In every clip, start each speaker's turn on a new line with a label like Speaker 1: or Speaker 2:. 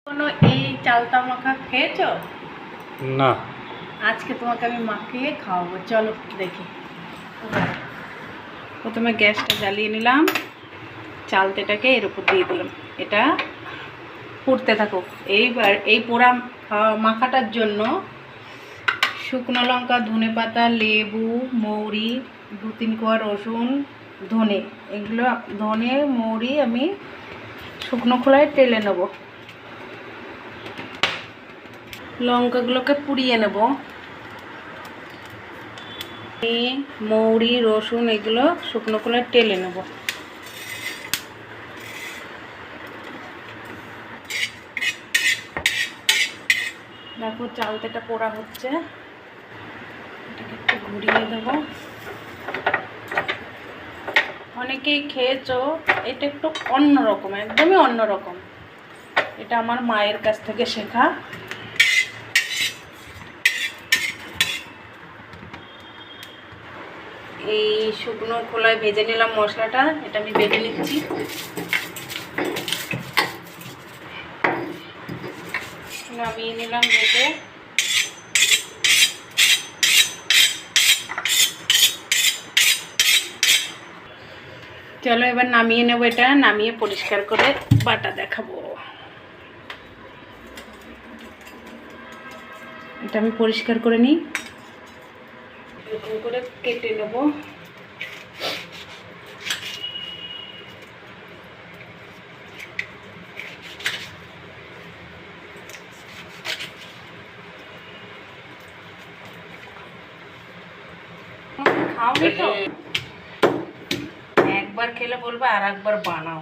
Speaker 1: কোনো এই চালতা মাখা খেয়েছো?
Speaker 2: না।
Speaker 1: আজকে তোমাকে আমি মাখিয়ে খাওয়াবো, চলো দেখি। প্রথমে গ্যাসটা জ্বালিয়ে নিলাম, চালতাটাকে এর উপর দিয়ে দিলাম, এটা পুড়তে থাকুক। এইবার এই পোড়া মাখাটার জন্য শুকনো লঙ্কা, ধনে পাতা, লেবু, মৌরি, 2-3 কোয়া রসুন, ধনে, এগুলো ধনে মৌরি আমি শুকনো খোলায় টেলে নেব। লঙ্কাগুলোকে পুড়িয়ে নেব। মৌরি রসুন এগুলো শুকনো খোলায় টেলে নেব। দেখো চালতাটা পোড়া হচ্ছে, এটাকে একটু ঘুরিয়ে দেব। অনেকেই খেয়েছো, এটা একটু অন্যরকম, একদমই অন্যরকম। এটা আমার মায়ের কাছ থেকে শেখা। এই শুকনো খোলায় ভেজে নিলাম মশলাটা, এটা আমি বেটে নিচ্ছি। নামিয়ে নিলাম বেটে। চলো এবার নামিয়ে নেব, এটা নামিয়ে পরিষ্কার করে বাটা দেখাবো। এটা আমি পরিষ্কার করে নিই, এরকম করে কেটে নেব। খাওনি তো? একবার খেলে বলবো আর একবার বানাও,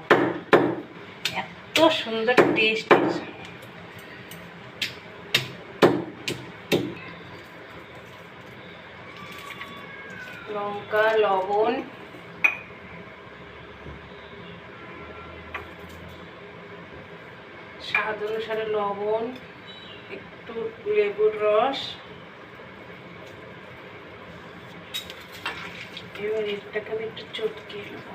Speaker 1: এত সুন্দর টেস্ট। লঙ্কা, লবণ, স্বাদ অনুসারে লবণ, একটু লেবুর রস, এবার এটাকে আমি একটু চটকিয়ে নেব।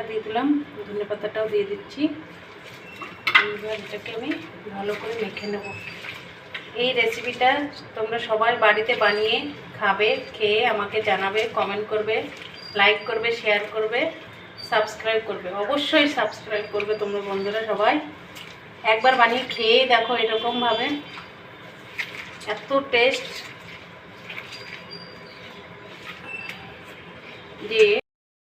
Speaker 1: দিয়ে দিলাম, ধনে পাতাটাও দিয়ে দিচ্ছি। এইবার এটাকে আমি ভালো করে মেখে নেব। এই রেসিপিটা তোমরা সবাই বাড়িতে বানিয়ে খাবে, খেয়ে আমাকে জানাবে, কমেন্ট করবে, লাইক করবে, শেয়ার করবে, সাবস্ক্রাইব করবে। অবশ্যই সাবস্ক্রাইব করবে তোমরা বন্ধুরা সবাই। একবার বানিয়ে খেয়ে দেখো এরকমভাবে, এত টেস্ট যে